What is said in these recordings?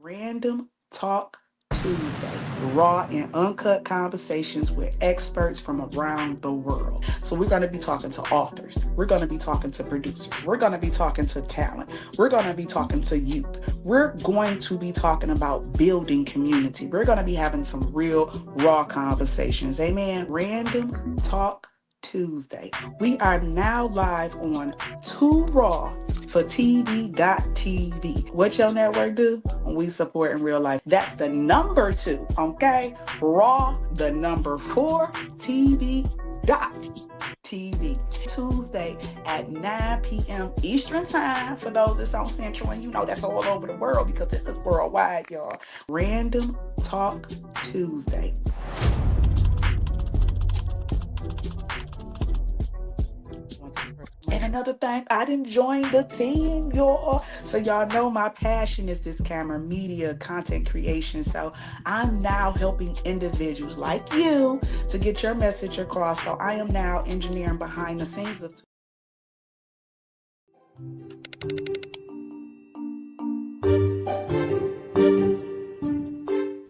Random Talk Tuesday, raw and uncut conversations with experts from around the world. So, we're going to be talking to authors, we're going to be talking to producers, we're going to be talking to talent, we're going to be talking to youth, we're going to be talking about building community, we're going to be having some real raw conversations. Amen. Random Talk Tuesday. We are now live on Too Raw for TV.TV. What your network do? We support in real life. That's the number 2, okay? Raw, the number 4, TV.TV. Tuesday at 9 p.m. Eastern Time. For those that's on Central, and you know that's all over the world because this is worldwide, y'all. Random Talk Tuesday. And another thing, I didn't join the team, y'all. So y'all know my passion is this camera, media, content creation. So I'm now helping individuals like you to get your message across. So I am now engineering behind the scenes of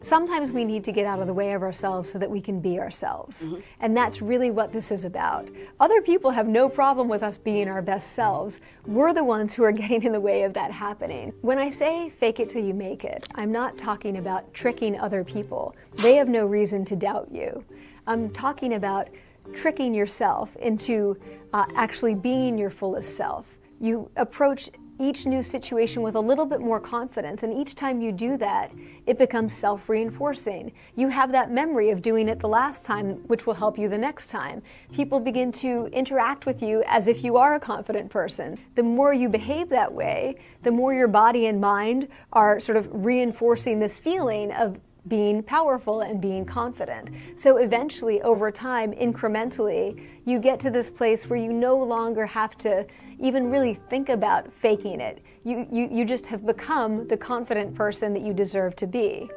Sometimes we need to get out of the way of ourselves so that we can be ourselves. And that's really what this is about. Other people have no problem with us being our best selves. We're the ones who are getting in the way of that happening. When I say fake it till you make it, I'm not talking about tricking other people. They have no reason to doubt you. I'm talking about tricking yourself into actually being your fullest self. You approach each new situation with a little bit more confidence, and each time you do that, it becomes self-reinforcing. You have that memory of doing it the last time, which will help you the next time. People begin to interact with you as if you are a confident person. The more you behave that way, the more your body and mind are sort of reinforcing this feeling of being powerful and being confident. So eventually, over time, incrementally, you get to this place where you no longer have to even really think about faking it. You just have become the confident person that you deserve to be.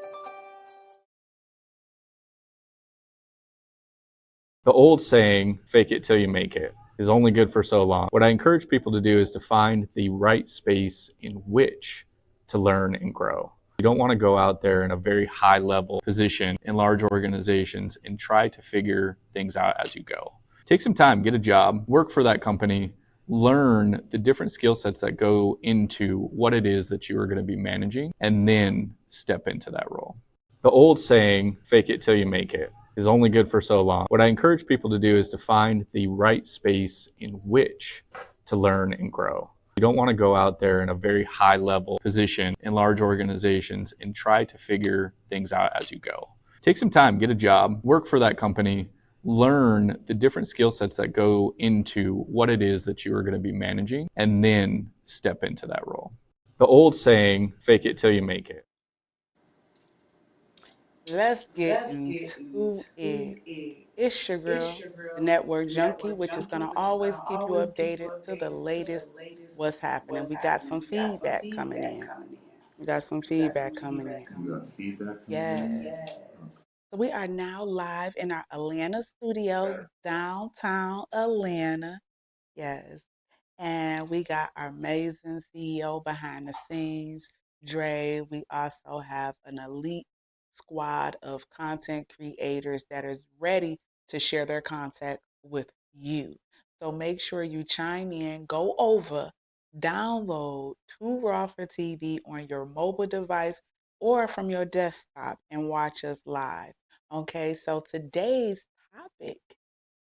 The old saying, fake it till you make it, is only good for so long. What I encourage people to do is to find the right space in which to learn and grow. You don't want to go out there in a very high level position in large organizations and try to figure things out as you go. Take some time, get a job, work for that company, learn the different skill sets that go into what it is that you are going to be managing, and then step into that role. The old saying, fake it till you make it, is only good for so long. What I encourage people to do is to find the right space in which to learn and grow. You don't want to go out there in a very high level position in large organizations and try to figure things out as you go. Take some time, get a job, work for that company, learn the different skill sets that go into what it is that you are going to be managing, and then step into that role. The old saying, fake it till you make it. Let's get into it. It's your girl, the network junkie, which is going to always keep you updated to the latest what's happening. We got some feedback coming in. Yes. So we are now live in our Atlanta studio, downtown Atlanta. Yes. And we got our amazing CEO behind the scenes, Dre. We also have an elite squad of content creators that is ready to share their content with you. So make sure you chime in, go over, download Too Raw for TV on your mobile device or from your desktop and watch us live. Okay, so today's topic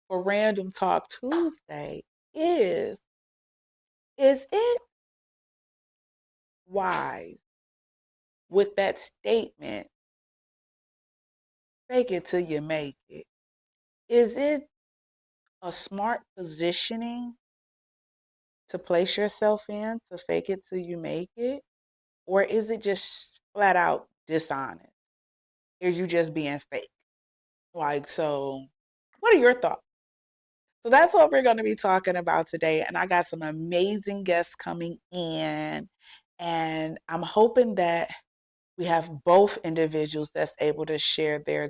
for Random Talk Tuesday is it wise with that statement, fake it till you make it? Is it a smart positioning to place yourself in to fake it till you make it? Or is it just flat out dishonest? Is you just being fake? So what are your thoughts? So that's what we're going to be talking about today. And I got some amazing guests coming in. And I'm hoping that we have both individuals that's able to share their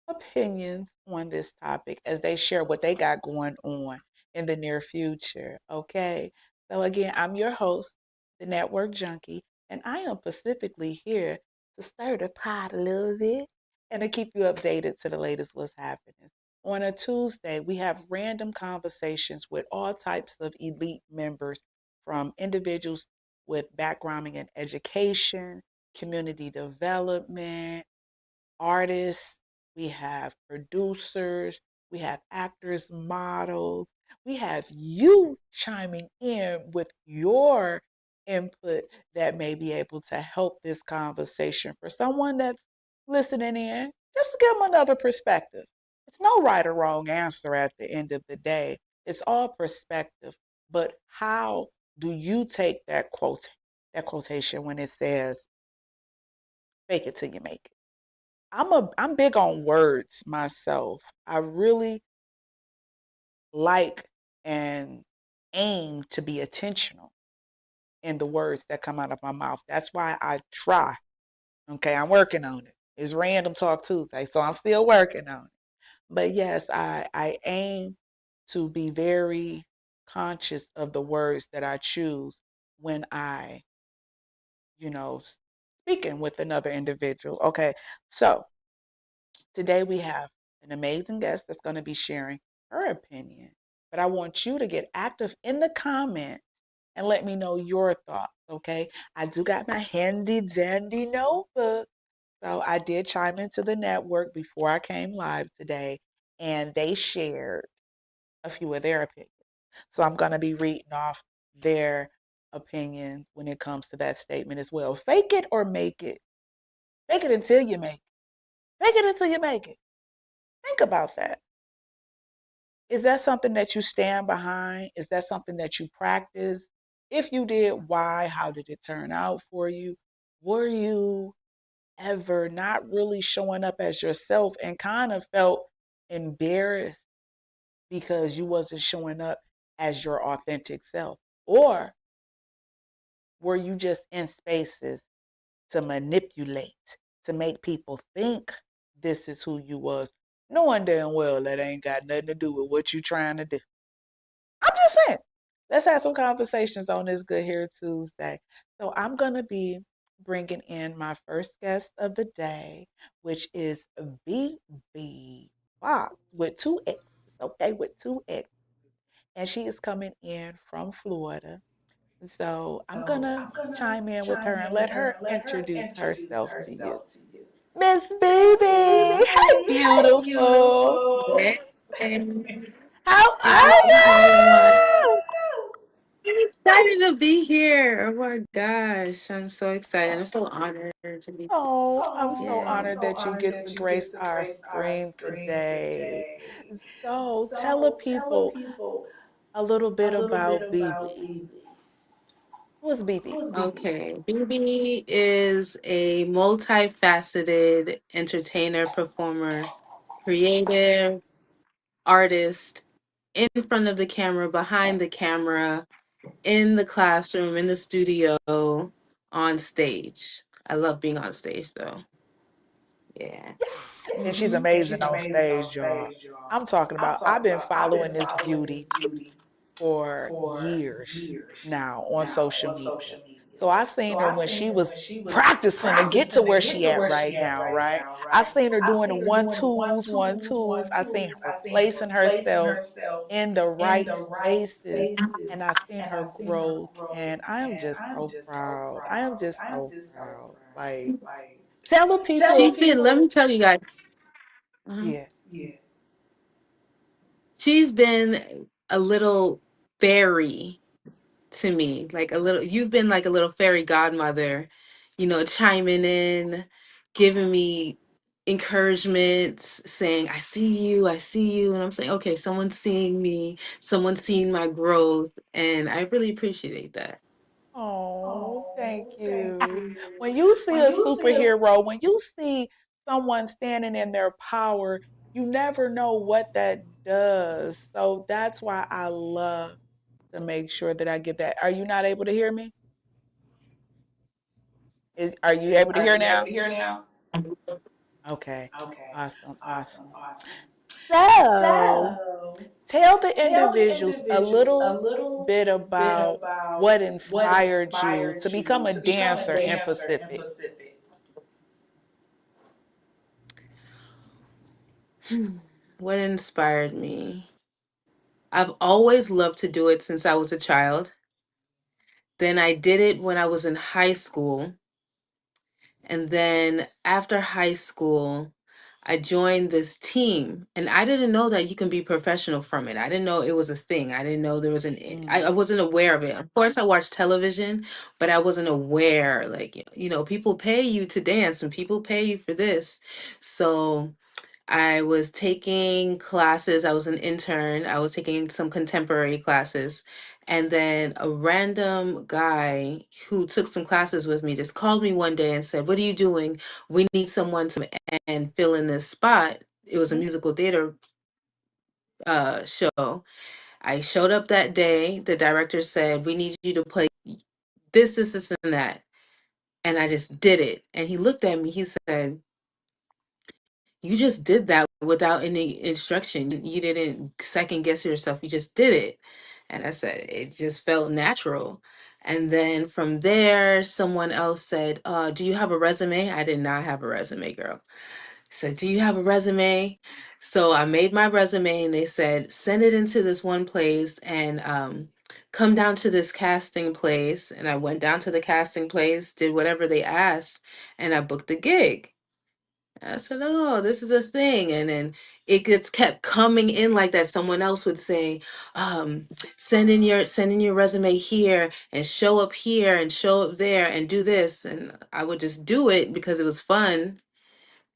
opinions on this topic as they share what they got going on in the near future. Okay. So again, I'm your host, the Network Junkie. And I am specifically here to stir the pot a little bit and to keep you updated to the latest what's happening. On a Tuesday, we have random conversations with all types of elite members, from individuals with background in education, community development, artists, we have producers, we have actors, models, we have you chiming in with your input that may be able to help this conversation for someone that's listening in, just to give them another perspective. It's no right or wrong answer at the end of the day. It's all perspective. But how do you take that quotation when it says, fake it till you make it? I'm big on words myself. I really like and aim to be intentional in the words that come out of my mouth. That's why I try. Okay, I'm working on it. It's Random Talk Tuesday, so I'm still working on it. But yes, I aim to be very conscious of the words that I choose when I, speaking with another individual. Okay, so today we have an amazing guest that's going to be sharing her opinion. But I want you to get active in the comments and let me know your thoughts, okay? I do got my handy dandy notebook. So I did chime into the network before I came live today, and they shared a few of their opinions. So I'm going to be reading off their opinion when it comes to that statement as well. Fake it or make it. Fake it until you make it. Fake it until you make it. Think about that. Is that something that you stand behind? Is that something that you practice? If you did, why? How did it turn out for you? Were you ever not really showing up as yourself and kind of felt embarrassed because you wasn't showing up as your authentic self? Or were you just in spaces to manipulate, to make people think this is who you was, knowing damn well that ain't got nothing to do with what you trying to do? I'm just saying, let's have some conversations on this Good Hair Tuesday. So I'm going to be bringing in my first guest of the day, which is BeBe Fox with two X. Okay, with two X. And she is coming in from Florida. So I'm going to chime in with her and let her introduce herself to you. Miss BeBe, hey, beautiful. Hey, How good are evening, everyone. you? I'm excited to be here. Oh my gosh, I'm so excited. I'm so honored to be. Oh, I'm so Yeah. honored that you get to grace our screen today. So tell the people a little bit about BeBe. Who's BeBe? Okay. BB is a multifaceted entertainer, performer, creative, artist, in front of the camera, behind the camera, in the classroom, in the studio, on stage. I love being on stage though. Yeah. Yes, and she's amazing on stage, y'all. I'm talking about, I've been following this beauty for years now on social media. So I seen her when she was practicing to get to where she at right now, right? I seen her doing the one twos. I seen her placing herself in the right spaces, and I seen her growth, and I am just so proud. I am just so proud. Like, tell the people, She's been, let me tell you guys, uh, yeah. she's been a little fairy to me. Like a little, you've been like a little fairy godmother, chiming in, giving me encouragements, saying, I see you. And I'm saying, okay, someone's seeing me, someone's seeing my growth. And I really appreciate that. Oh, thank you. When you see a superhero, when you see someone standing in their power, you never know what that does. So that's why I love to make sure that I get that. Are you not able to hear me? Are you able to hear now? Okay. Awesome. Awesome. So tell the individuals a little bit about what inspired you to become a dancer in Pacific. What inspired me? I've always loved to do it since I was a child. Then I did it when I was in high school. And then after high school, I joined this team, and I didn't know that you can be professional from it. I didn't know it was a thing. I didn't know there was I wasn't aware of it. Of course, I watched television, but I wasn't aware. Like, people pay you to dance and people pay you for this. So I was taking classes. I was an intern. I was taking some contemporary classes. And then a random guy who took some classes with me just called me one day and said, "What are you doing? We need someone to and fill in this spot." It was a musical theater show. I showed up that day. The director said, "We need you to play this, and that." And I just did it. And he looked at me. He said, "You just did that without any instruction. You didn't second guess yourself. You just did it." And I said, it just felt natural. And then from there, someone else said, "Do you have a resume?" I did not have a resume, girl. Said, "Do you have a resume?" So I made my resume, and they said, "Send it into this one place and come down to this casting place." And I went down to the casting place, did whatever they asked, and I booked the gig. I said, "Oh, this is a thing." And then it gets kept coming in like that. Someone else would say, um, send in your resume here and show up here and show up there and do this. And I would just do it because it was fun.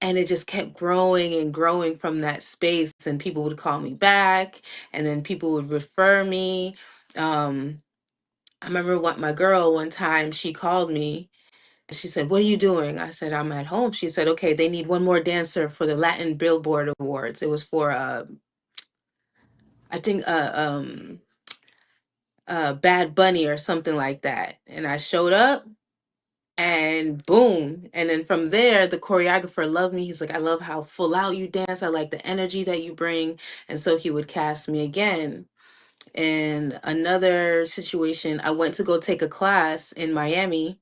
And it just kept growing and growing from that space. And people would call me back, and then people would refer me. Um, I remember what my girl one time, she called me. She said, "What are you doing?" I said, "I'm at home." She said, "Okay, they need one more dancer for the Latin Billboard Awards." It was for I think Bad Bunny or something like that. And I showed up, and boom. And then from there, the choreographer loved me. He's like, "I love how full out you dance. I like the energy that you bring." And so he would cast me again. In another situation, I went to go take a class in Miami,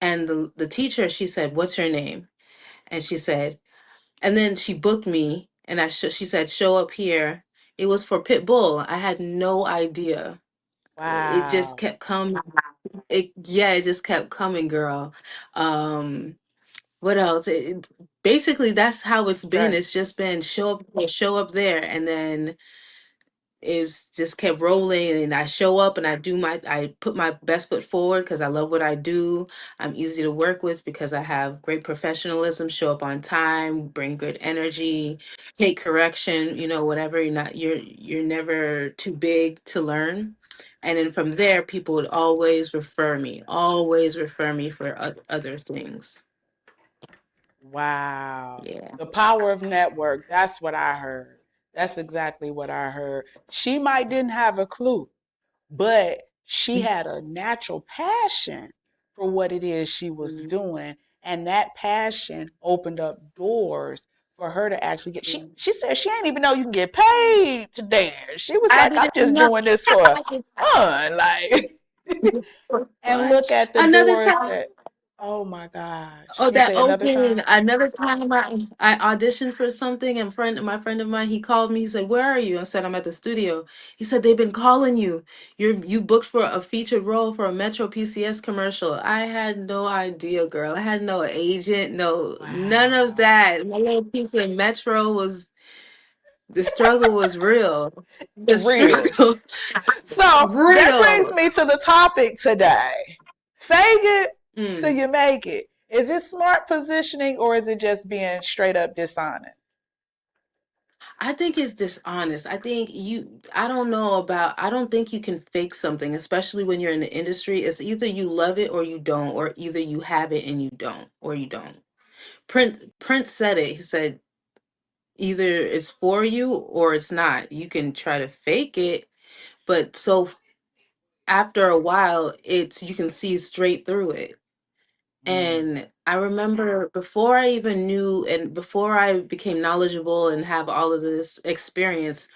and the teacher, she said, "What's your name?" And she said, and then she booked me, and she said, "Show up here." It was for Pitbull. I had no idea. It just Wow. kept coming. It just kept coming, girl. Um, what else? Basically, that's how it's been. That It's just been show up here, show up there, and then it's just kept rolling. And I show up and I put my best foot forward because I love what I do. I'm easy to work with because I have great professionalism, show up on time, bring good energy, take correction, whatever. You're never too big to learn. And then from there, people would always refer me for other things. Wow. Yeah. The power of network. That's what I heard. That's exactly what I heard. She might didn't have a clue, but she had a natural passion for what it is she was Mhm. doing. And that passion opened up doors for her to actually get she said she ain't even know you can get paid to dance. She was I like, "I'm didn't just know. doing this for fun." Like For and fun. look at the Another doors time. that oh my gosh. Oh, You that say another opening. time? Another time I auditioned for something, and my friend of mine, he called me. He said, "Where are you?" I said, "I'm at the studio." He said, "They've been calling you. You booked for a featured role for a Metro PCS commercial." I had no idea, girl. I had no agent, none of Wow. that. My little piece of Metro was the struggle was real. The Real. struggle So that brings real. me to the topic today. Fake it till Mm. you make it. Is it smart positioning or is it just being straight up dishonest? I think it's dishonest. I don't think you can fake something, especially when you're in the industry. It's either you love it or you don't, or either you have it and you don't, or you don't. Prince said it. He said, either it's for you or it's not. You can try to fake it, but so after a while, you can see straight through it. And I remember before I even knew and before I became knowledgeable and have all of this experience,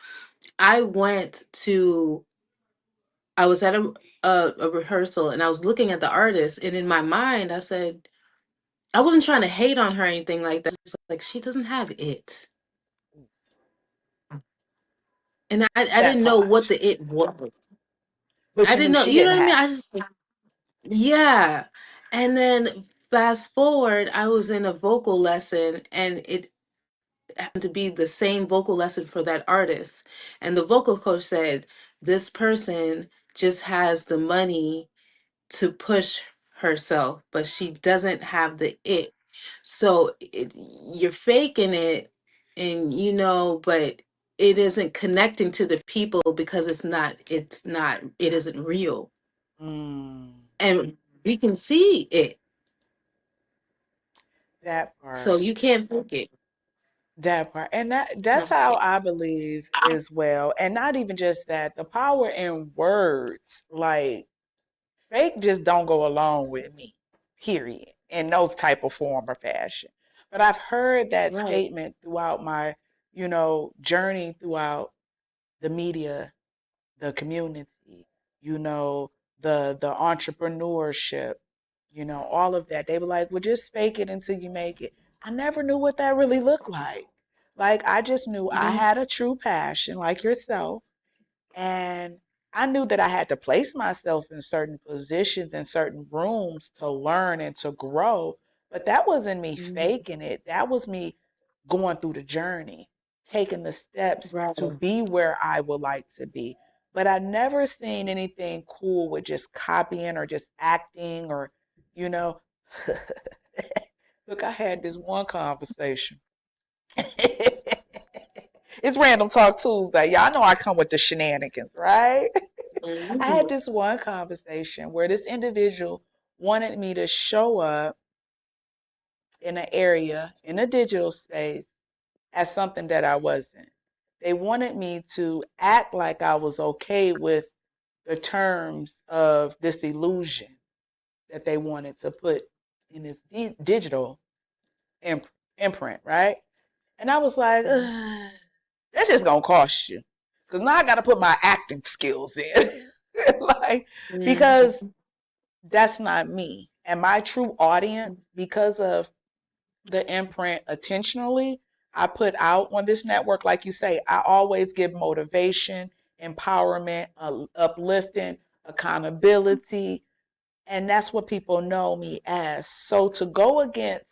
I went to I was at a rehearsal and I was looking at the artist, and in my mind I said, I wasn't trying to hate on her or anything like that. Just like, she doesn't have it. And I That didn't know part. what the it was. But I you didn't knew know, she you know didn't what I mean? have I just, yeah. And then fast forward, I was in a vocal lesson and it happened to be the same vocal lesson for that artist. And the vocal coach said, this person just has the money to push herself, but she doesn't have the it. So you're faking it, and but it isn't connecting to the people because it isn't real. Mm, And we can see it. that So part. you can't fake it. That part. And that's Can't how fake I believe as well. And not even just that, the power in words, like fake just don't go along with me, period, in no type of form or fashion. But I've heard it. that Right. statement throughout my, journey throughout the media, the community, you know, the entrepreneurship, all of that. They were like, well, just fake it until you make it. I never knew what that really looked like. Like I just knew I Mhm. had a true passion like yourself. And I knew that I had to place myself in certain positions in certain rooms to learn and to grow. But that wasn't me Mhm. faking it. That was me going through the journey, taking the steps Right. to be where I would like to be. But I never seen anything cool with just copying or just acting or, you know. Look, I had this one conversation. It's Random Talk Tuesday. Y'all know I come with the shenanigans, right? I had Mhm. this one conversation where this individual wanted me to show up in an area, in a digital space, as something that I wasn't. They wanted me to act like I was okay with the terms of this illusion that they wanted to put in this digital imprint, right? And I was like, ugh, that's just gonna cost you, because now I got to put my acting skills in, like because Mhm. that's not me. And my true audience, because of the imprint attentionally I put out on this network, like you say, I always give motivation, empowerment, uplifting, accountability, and that's what people know me as. So to go against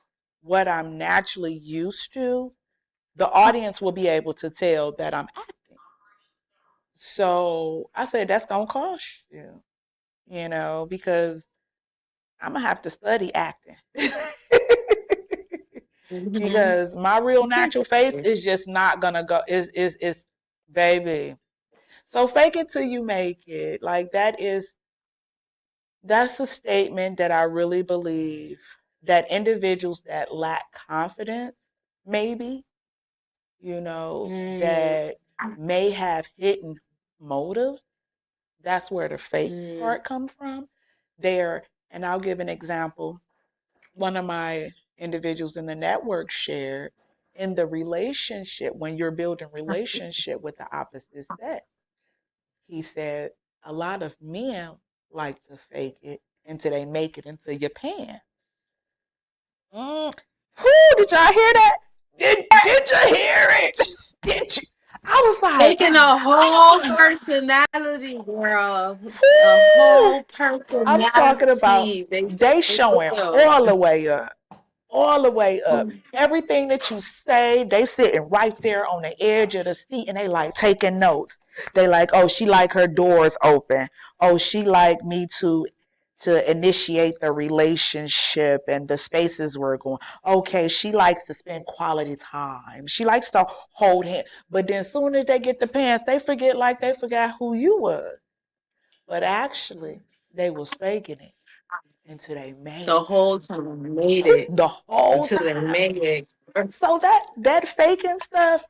what I'm naturally used to, the audience will be able to tell that I'm acting. So I said, that's going to cost you, because I'm going to have to study acting. Mhm. Because my real You can't natural fake face it. is just not going to go, is, baby. So fake it till you make it. Like that's a statement that I really believe that individuals that lack confidence, maybe, Mm. that may have hidden motives. That's where the fake Mm. part comes from. There, and I'll give an example. One of my individuals in the network shared in the relationship, when you're building relationship with the opposite sex, he said a lot of men like to fake it until they make it into your pants. Mm. Whoo, did y'all hear that? Did you hear it? Did you? I was like, Taking a whole personality, girl. A whoo. whole I'm talking about personality. they They showing will. all the way up. All the way up. Everything that you say, they sitting right there on the edge of the seat and they like taking notes. They like, oh, she like her doors open. Oh, she like me to initiate the relationship and the spaces we're going. Okay, she likes to spend quality time. She likes to hold him. But then soon as they get the pants, they forgot who you was. But actually, they was faking it until they The made whole time made it. it The whole until they time. made it. So that faking stuff,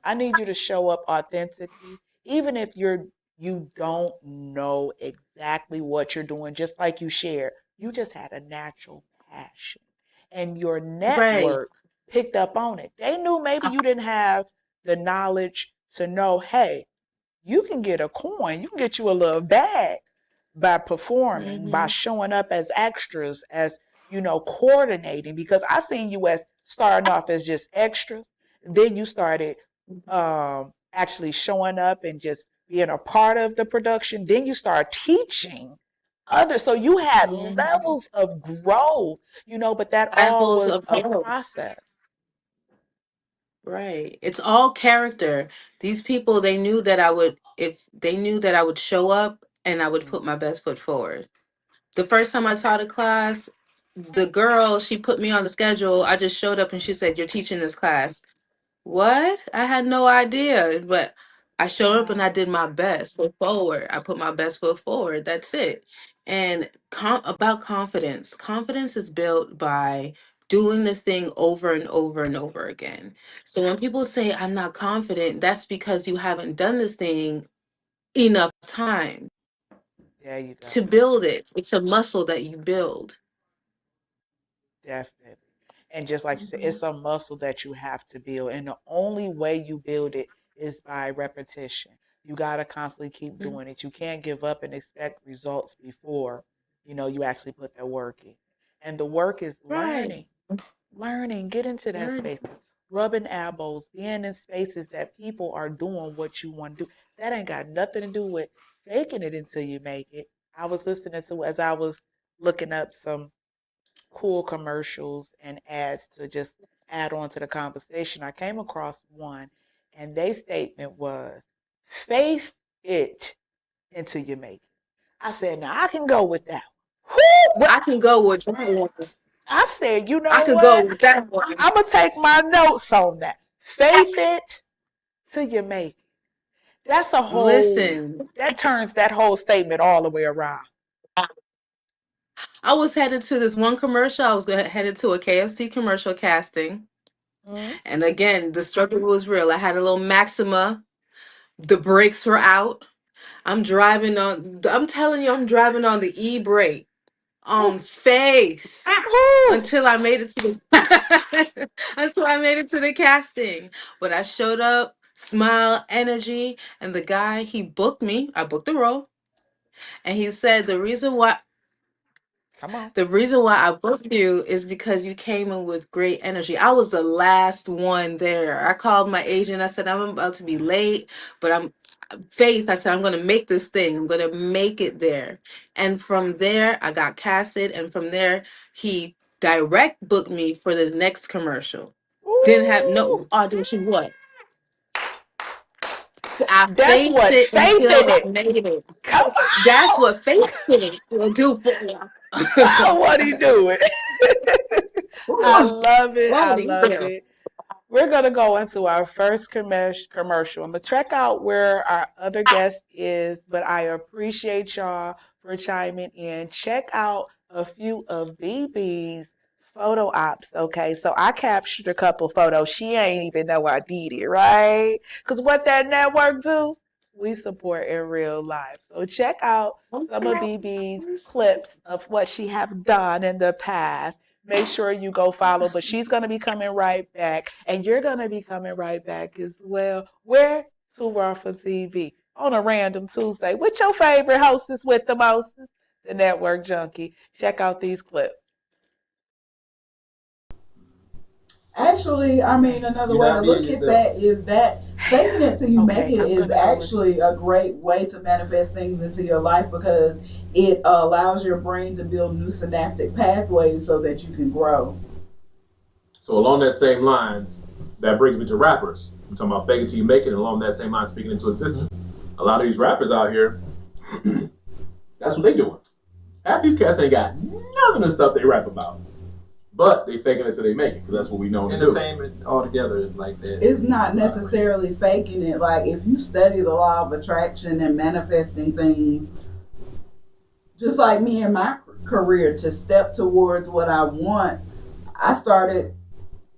I need you to show up authentically, even if you don't know exactly what you're doing. Just like you shared, you just had a natural passion. And your Right. network picked up on it. They knew maybe you didn't have the knowledge to know, hey, you can get a coin, you can get you a little bag by performing, by Mm-hmm. showing up as extras, as coordinating. Because I seen you as starting off as just extras, then you started actually showing up and just being a part of the production. Then you start teaching others, so you had Mm-hmm. levels of growth, but that all Levels was of a growth. process. Right. It's all character. These people, they knew that I would, if they knew that I would show up and I would Mm-hmm. put my best foot forward. The first time I taught a class, the girl, she put me on the schedule. I just showed up and she said, "You're teaching this class." What? I had no idea, but I showed up and I Wow. did my best foot forward. I put my best foot forward. That's it. And about confidence. Confidence is built by doing the thing over and over and over again. So when people say I'm not confident, that's because you haven't done the thing enough time There you go. to build it. It's a muscle that you build. Definitely. And just like you said, Mhm. it's a muscle that you have to build. And the only way you build it is by repetition. You got to constantly keep Mhm. doing it. You can't give up and expect results before, you actually put that work in. And the work is Right. learning, get into that Learn. space, rubbing elbows, being in spaces that people are doing what you want to do. That ain't got nothing to do with faking it until you make it. I was listening to, as I was looking up some cool commercials and ads to just add on to the conversation, I came across one, and their statement was, faith it until you make it. I said, now I can go with that. I can go with that one. I said, you I know could go what? with that one. I'm going to take my notes on that. Faith it till you make it. That's Listen, that turns that whole statement all the way around. I was headed to this one commercial. I was headed to a KFC commercial casting. Mm-hmm. And again, the struggle was real. I had a little Maxima. The brakes were out. I'm telling you, I'm driving on the e-brake on faith until I made it to the until I made it to the casting. But I showed up, smile, energy, and the guy, he booked me. I booked the role. And he said Come on. the reason why I booked you is because you came in with great energy. I was the last one there. I called my agent. I said, I'm about to be late, but I'm Faith. I said, I'm going to make this thing. I'm going to make it there. And from there, I got casted. And from there, he direct booked me for the next commercial. Didn't have Ooh, no audition. What? I that's faked what it faith in until it. I made it. Come That's on. what faith will do for you. Oh, what he doing? I love it. I Won't he? love it. We're going to go into our first commercial. I'm going to check out where our other guest is, but I appreciate y'all for chiming in. Check out a few of BeBe's photo ops, okay? So I captured a couple photos. She ain't even know I did it, right? Because what that network do, we support in real life. So check out some of BeBe's clips of what she have done in the past. Make sure you go follow, but she's going to be coming right back, and you're going to be coming right back as well. Where? To Rafa TV on a random Tuesday with your favorite hostess with the mostest, the network junkie. Check out these clips. Actually, I mean, Thank another you. way to look at that is that faking it till you make Okay, it I'm is going to go with. actually a great way to manifest things into your life because it allows your brain to build new synaptic pathways so that you can grow. So along that same lines, that brings me to rappers. I'm talking about fake it till you make it, and along that same line, speaking into existence. A lot of these rappers out here, that's what they doing. Half these cats ain't got none of the stuff they rap about, but they faking it till they make it because that's what we know to do. Entertainment altogether is like that. It's not necessarily faking it. Like, if you study the law of attraction and manifesting things, just like me in my career, to step towards what I want,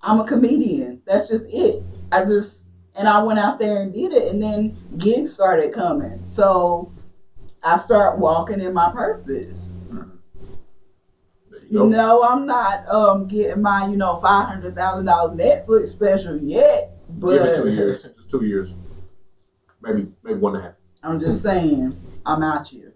I'm a comedian. That's just it. And I went out there and did it, and then gigs started coming. So I start walking in my purpose. There you go. No, I'm not getting my, $500,000 Netflix special yet. But give it 2 years. Just 2 years. Maybe 1.5. I'm just saying, I'm out here.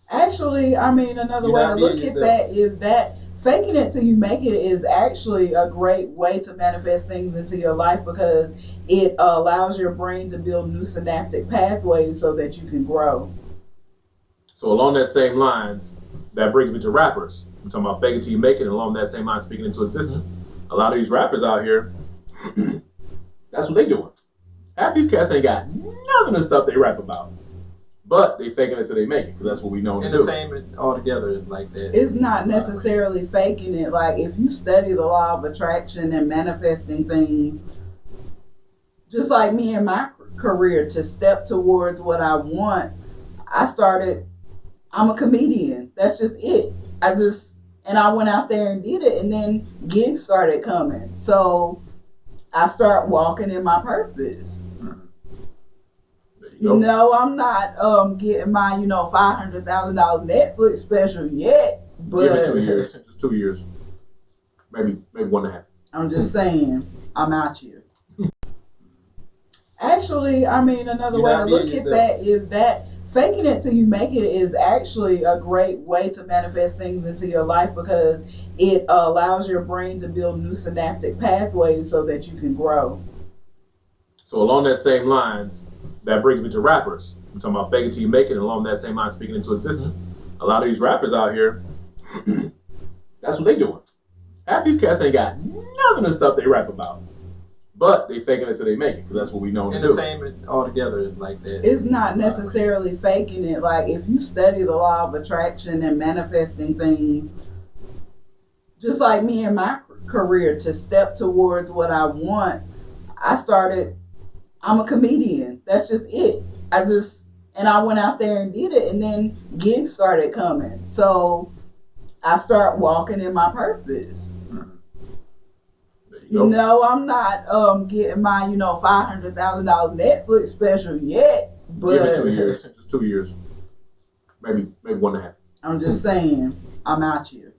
Actually, I mean, another You're way not to look being at yourself. that is that faking it till you make it is actually a great way to manifest things into your life because it allows your brain to build new synaptic pathways so that you can grow. So along that same lines, that brings me to rappers. I'm talking about fake it till you make it, and along that same line, speaking into existence. A lot of these rappers out here, that's what they doing. Half these cats ain't got none of the stuff they rap about, but they faking it till they make it because that's what we know to do. Entertainment altogether is like that. It's not necessarily faking it. Like, if you study the law of attraction and manifesting things, just like me in my career, to step towards what I want, I'm a comedian. That's just it. And I went out there and did it, and then gigs started coming. So I start walking in my purpose. No, I'm not getting my, $500,000 Netflix special yet. But give it 2 years. Just 2 years. Maybe 1.5. I'm just saying, I'm out here. Actually, I mean, another You're way not to look being at yourself. that is that faking it till you make it is actually a great way to manifest things into your life because it allows your brain to build new synaptic pathways so that you can grow. So along that same lines, that brings me to rappers. I'm talking about fake it till you make it, and along that same line, speaking into existence. A lot of these rappers out here, that's what they doing. Half these cats ain't got none of the stuff they rap about, but they faking it till they make it because that's what we know to do. Entertainment altogether is like that. It's not necessarily faking it. Like, if you study the law of attraction and manifesting things, just like me in my career, to step towards what I want, I'm a comedian. That's just it. And I went out there and did it, and then gigs started coming. So I start walking in my purpose. No, I'm not getting my, $500,000 Netflix special yet. But give it 2 years. Just 2 years. Maybe 1.5. I'm just saying, I'm out here.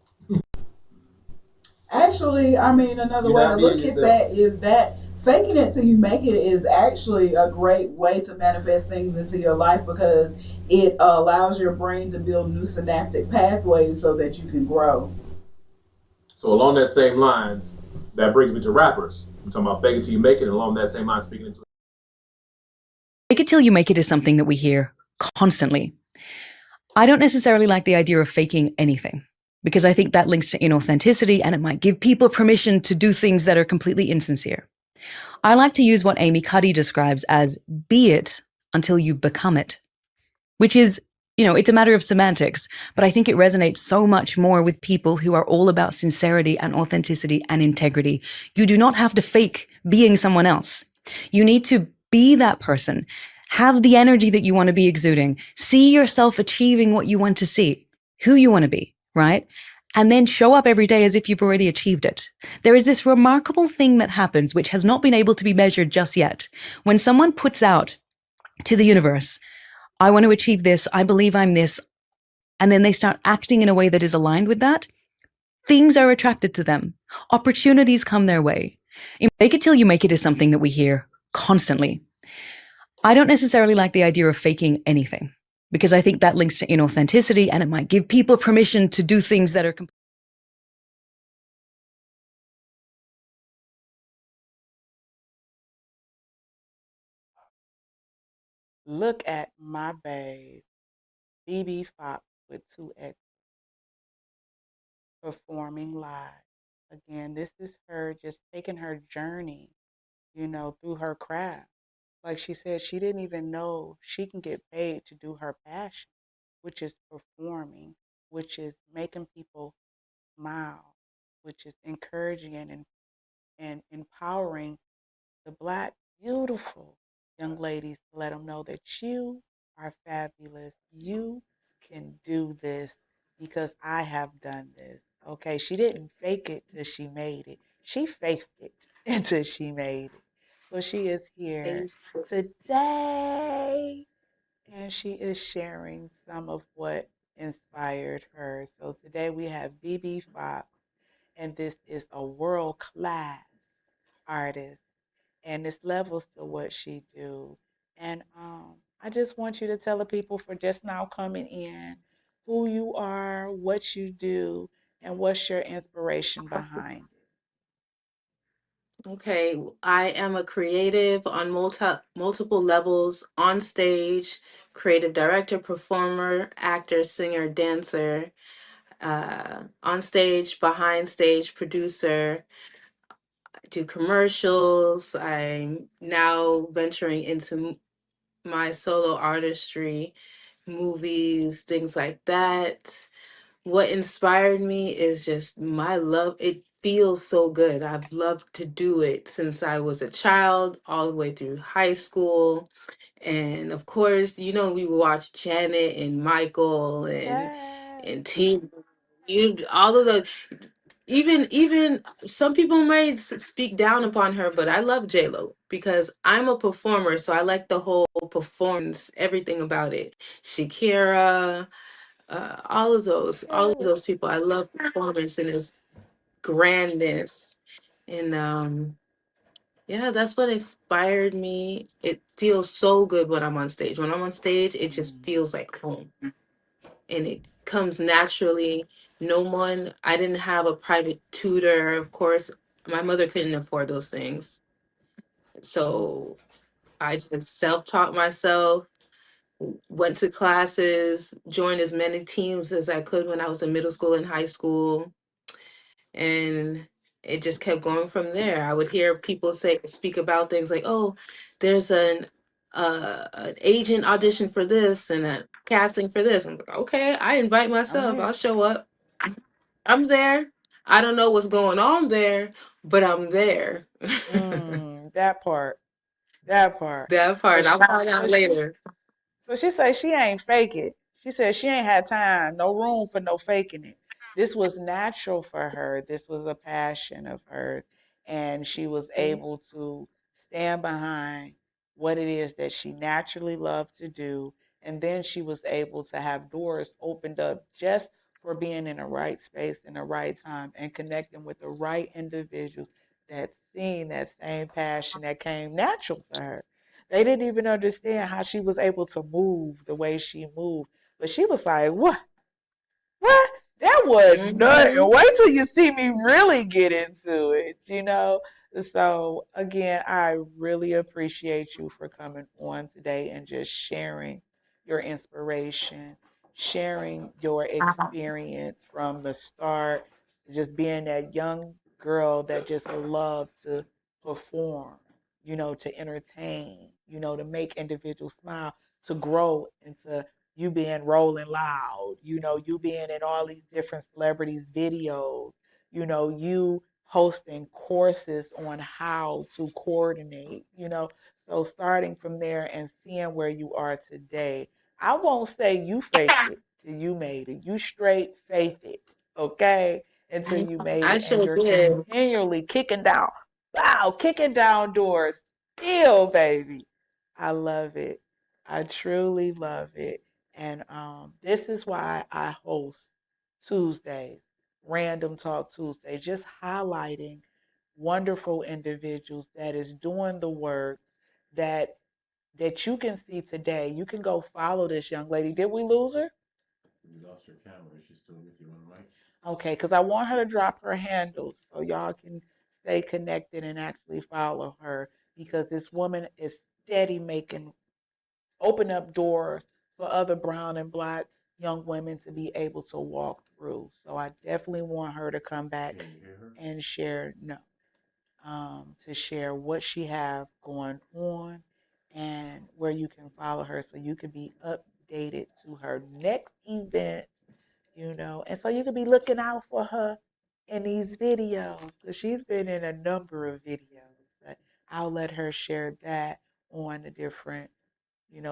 Actually, I mean, another You're way not to look being at yourself. that is that faking it till you make it is actually a great way to manifest things into your life because it allows your brain to build new synaptic pathways so that you can grow. So along that same lines, that brings me to rappers. I'm talking about fake it till you make it, and along that same line, speaking into Fake it till you make it is something that we hear constantly. I don't necessarily like the idea of faking anything because I think that links to inauthenticity and it might give people permission to do things that are completely insincere. I like to use what Amy Cuddy describes as be it until you become it, which is, it's a matter of semantics, but I think it resonates so much more with people who are all about sincerity and authenticity and integrity. You do not have to fake being someone else. You need to be that person, have the energy that you want to be exuding, see yourself achieving what you want to see, who you want to be, right? And then show up every day as if you've already achieved it. There is this remarkable thing that happens, which has not been able to be measured just yet. When someone puts out to the universe, I want to achieve this, I believe I'm this, and then they start acting in a way that is aligned with that, things are attracted to them. Opportunities come their way. Fake it till you make it is something that we hear constantly. I don't necessarily like the idea of faking anything because I think that links to inauthenticity and it might give people permission to do things that are Look at my babe, BeBe Fox with 2X performing live. Again, this is her just taking her journey, through her craft. Like she said, she didn't even know she can get paid to do her passion, which is performing, which is making people smile, which is encouraging and empowering the Black beautiful young ladies to let them know that you are fabulous. You can do this because I have done this. Okay, she didn't fake it till she made it. She faked it until she made it. So she is here today and she is sharing some of what inspired her. So today we have BeBe Fox, and this is a world class artist, and this levels to what she do. And I just want you to tell the people for just now coming in who you are, what you do, and what's your inspiration behind it. Okay, I am a creative on multiple levels, on stage, creative director, performer, actor, singer, dancer, on stage, behind stage, producer, do commercials. I'm now venturing into my solo artistry, movies, things like that. What inspired me is just my love. It feels so good. I've loved to do it since I was a child, all the way through high school. And of course, we would watch Janet and Michael Yes. and Tina. All of the even some people may speak down upon her, but I love J Lo because I'm a performer, so I like the whole performance, everything about it. Shakira, all of Yes. those people. I love performance and its grandness, and yeah, that's what inspired me. It feels so good when I'm on stage. When I'm on stage, it just feels like home, and it comes naturally. I didn't have a private tutor, of course. My mother couldn't afford those things, so I just self-taught myself. Went to classes, joined as many teams as I could when I was in middle school and high school, and it just kept going from there. I would hear people speak about things like, "Oh, there's an agent audition for this and a casting for this." I'm like, "Okay, I invite I'm myself. there. I'll show up. I'm there. I don't know what's going on there, but I'm there." That part. That part. That So part I'll she, find so out she, later. so she say she ain't fake it. She said she ain't had time, no room for no faking it. This was natural for her. This was a passion of hers, and she was able to stand behind what it is that she naturally loved to do. And then she was able to have doors opened up just for being in the right space in the right time and connecting with the right individuals that seen that same passion that came natural to her. They didn't even understand how she was able to move the way she moved. But she was like, what? What? That was nothing. Hmm. Wait till you see me really get into it? So, again, I really appreciate you for coming on today and just sharing your inspiration, sharing your experience from the start, just being that young girl that just loved to perform, to entertain, to make individuals smile, to grow into you being Rolling Loud, you being in all these different celebrities' videos, you hosting courses on how to coordinate. So starting from there and seeing where you are today, I won't say you faked it till you made it. You straight faith it, okay? Until you made I it and sure you're did. continually kicking down doors. Still, baby. I love it. I truly love it. And this is why I host Tuesdays, Random Talk Tuesday, just highlighting wonderful individuals that is doing the work that that you can see today. You can go follow this young lady. Did we lose her? You lost your camera. She's still with you on the mic. Okay, because I want her to drop her handles so y'all can stay connected and actually follow her because this woman is steady making open up doors for other brown and black young women to be able to walk through. So I definitely want her to come back and share no, to share what she have going on and where you can follow her so you can be updated to her next event. And so you can be looking out for her in these videos because she's been in a number of videos. But I'll let her share that on the different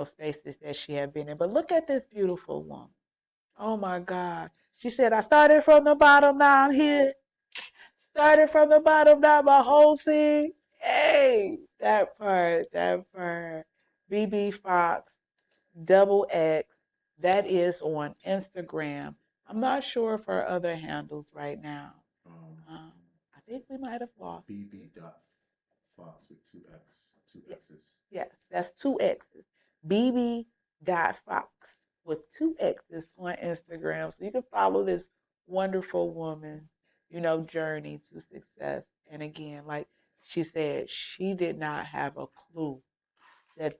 spaces that she had been in. But look at this beautiful woman. Oh my God. She said, I started from the bottom, now I'm here. Started from the bottom, now my whole thing. Hey, that part. BeBe Fox, double X, That is on Instagram. I'm not sure of her other handles right now. I think we might have lost BeBe.Fox with two X's. Yes, that's two X's. BeBe.Fox with two X's on Instagram. So you can follow this wonderful woman, journey to success. And again, like she said, she did not have a clue that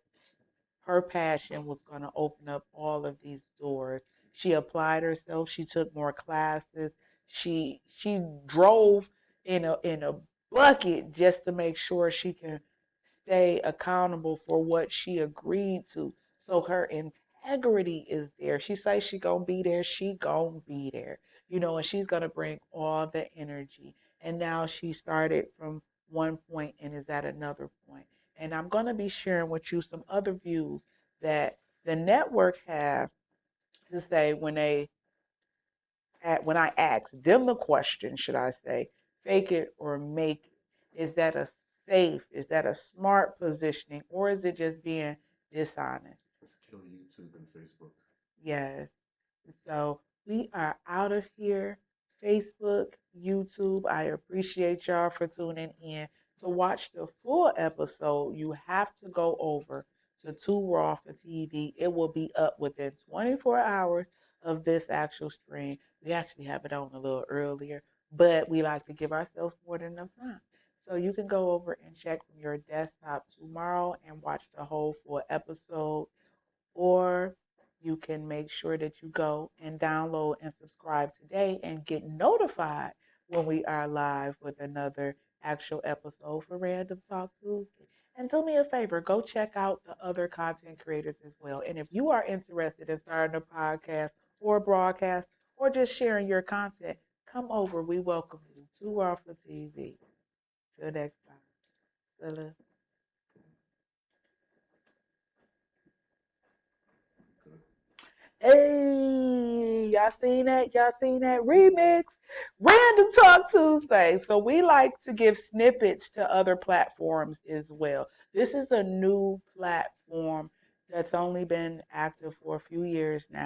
her passion was going to open up all of these doors. She applied herself. She took more classes. She drove in a bucket just to make sure she can stay accountable for what she agreed to. So her integrity is there. She says she gonna be there. She gonna be there. And she's gonna bring all the energy. And now she started from one point and is at another point. And I'm going to be sharing with you some other views that the network have to say when I ask them the question, should I say, fake it or make it? Is that is that a smart positioning, or is it just being dishonest? Let's kill YouTube and Facebook. Yes. So we are out of here. Facebook, YouTube, I appreciate y'all for tuning in. To watch the full episode, you have to go over to Too Raw for TV. It will be up within 24 hours of this actual stream. We actually have it on a little earlier, but we like to give ourselves more than enough time. So you can go over and check from your desktop tomorrow and watch the whole full episode, or you can make sure that you go and download and subscribe today and get notified when we are live with another actual episode for Random Talk Tuesday. And do me a favor, go check out the other content creators as well. And if you are interested in starting a podcast or a broadcast or just sharing your content, come over. We welcome you to Alpha TV. Till next time. Salute. Hey, y'all seen that? Y'all seen that remix? Random Talk Tuesday. So we like to give snippets to other platforms as well. This is a new platform that's only been active for a few years now.